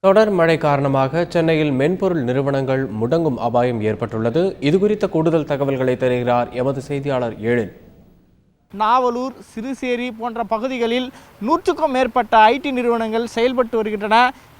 தொடர் மழை காரணமாக சென்னையில் மென்பொருள் நிறுவனங்கள் முடங்கும் அபாயம் ஏற்பட்டுள்ளது. இதுகுறித்த கூடுதல் தகவல்களை தருகிறார் எமது செய்தியாளர் எழில். நாவலூர், சிறுசேரி போன்ற பகுதிகளில் 100க்கும் மேற்பட்ட ஐடி நிறுவனங்கள் செயல்பட்டு வருகின்றன.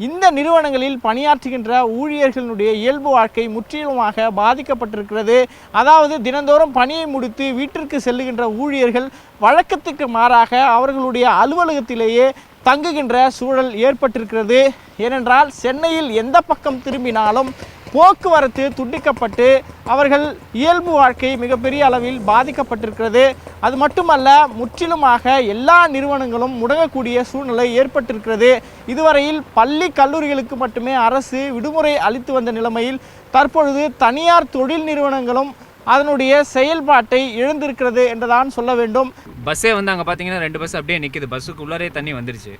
இந்த நிறுவனங்களில் பணியாற்றுகின்ற ஊழியர்களுடைய இயல்பு வாழ்க்கை முற்றிலுமாக பாதிக்கப்பட்டிருக்கிறது. அதாவது தினந்தோறும் பணியை முடித்து வீட்டிற்கு செல்லுகின்ற ஊழியர்கள் வழக்கத்துக்கு மாறாக அவர்களுடைய அலுவலகத்திலேயே தங்குகின்ற சூழல் ஏற்பட்டிருக்கிறது. ஏனென்றால் சென்னையில் எந்த பக்கம் திரும்பினாலும் போக்குவரத்து துண்டிக்கப்பட்டு அவர்கள் இயல்பு வாழ்க்கை மிகப்பெரிய அளவில் பாதிக்கப்பட்டிருக்கிறது. அது மட்டுமல்ல, முற்றிலுமாக எல்லா நிறுவனங்களும் முடங்கக்கூடிய சூழ்நிலை ஏற்பட்டிருக்கிறது. இதுவரையில் பள்ளி கல்லூரிகளுக்கு மட்டுமே அரசு விடுமுறை அளித்து வந்த நிலைமையில் தற்பொழுது தனியார் தொழில் நிறுவனங்களும் அதனுடைய செயல்பாட்டை இழந்திருக்கிறது என்றுதான் சொல்ல வேண்டும். பஸ்ஸே அங்கே பார்த்தீங்கன்னா 2 பஸ் அப்படியே நிற்கிது. பஸ்ஸுக்கு உள்ளாரே தண்ணி வந்துருச்சு.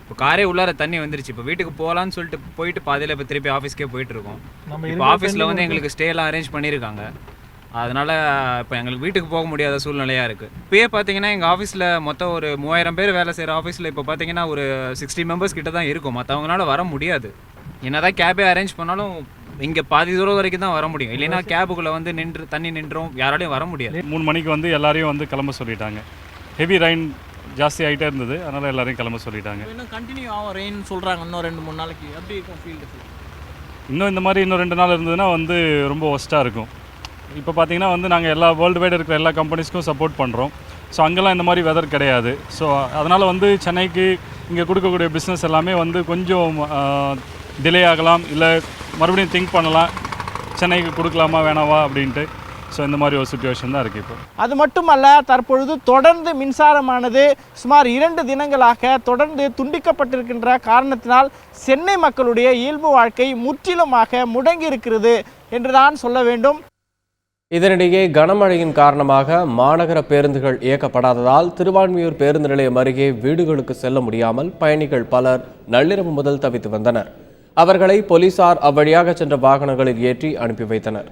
இப்போ காரே உள்ளார தண்ணி வந்துருச்சு. இப்போ வீட்டுக்கு போகலான்னு சொல்லிட்டு போயிட்டு பாதியில் இப்போ திருப்பி ஆஃபீஸ்க்கே போயிட்டு இருக்கோம். இப்போ ஆஃபீஸில் எங்களுக்கு ஸ்டேலாம் அரேஞ்ச் பண்ணியிருக்காங்க. அதனால் இப்போ எங்களுக்கு வீட்டுக்கு போக முடியாத சூழ்நிலையாக இருக்குது. இப்போயே பார்த்தீங்கன்னா எங்கள் ஆஃபீஸில் மொத்தம் ஒரு 3000 பேர் வேலை செய்கிற ஆஃபீஸில் இப்போ பார்த்தீங்கன்னா ஒரு 60 மெம்பர்ஸ் கிட்ட தான் இருக்கும். மற்றவங்களால வர முடியாது. என்னதான் கேபே அரேஞ்ச் பண்ணாலும் இங்கே பாதி தூரம் வரைக்கும் தான் வர முடியும். இல்லைன்னா கேபுக்குள்ளே தண்ணி நின்றும் யாராலையும் வர முடியாது. 3 மணிக்கு எல்லாரையும் கிளம்ப சொல்லிட்டாங்க. ஹெவி ரெயின் ஜாஸ்தி ஆகிட்டே இருந்தது. அதனால் எல்லாரையும் கிளம்ப சொல்லிட்டாங்க. இன்னும் கண்டினியூ ஆகும் ரெயின் சொல்கிறாங்க. இன்னும் 2-3 நாளைக்கு அப்படி இருக்கும் ஃபீல்டு. இந்த மாதிரி இன்னும் 2 நாள் இருந்ததுன்னா ரொம்ப ஒஸ்ட்டாக இருக்கும். இப்போ பார்த்தீங்கன்னா நாங்கள் எல்லா வேர்ல்டு வைடு இருக்கிற எல்லா கம்பெனிஸ்க்கும் சப்போர்ட் பண்ணுறோம். ஸோ அங்கெல்லாம் இந்த மாதிரி வெதர் கிடையாது. ஸோ அதனால் சென்னைக்கு இங்கே கொடுக்கக்கூடிய பிஸ்னஸ் எல்லாமே கொஞ்சம் டிலே ஆகலாம், இல்லை மறுபடியும் திங்க் பண்ணலாம், சென்னைக்கு கொடுக்கலாமா வேணாவா அப்படின்ட்டு. ஸோ இந்த மாதிரி ஒரு சுச்சுவேஷன் தான் இருக்குது இப்போ. அது மட்டுமல்ல, தற்பொழுது தொடர்ந்து மின்சாரமானது சுமார் 2 தினங்களாக தொடர்ந்து துண்டிக்கப்பட்டிருக்கின்ற காரணத்தினால் சென்னை மக்களுடைய இயல்பு வாழ்க்கை முற்றிலுமாக முடங்கி இருக்கிறது என்றுதான் சொல்ல வேண்டும். இதனிடையே கனமழையின் காரணமாக மாநகர பேருந்துகள் இயக்கப்படாததால் திருவான்மியூர் பேருந்து நிலையம் அருகே வீடுகளுக்கு செல்ல முடியாமல் பயணிகள் பலர் நள்ளிரவு முதல் தவித்து வந்தனர். அவர்களை போலீசார் அவ்வழியாக சென்ற வாகனங்களில் ஏற்றி அனுப்பி வைத்தனர்.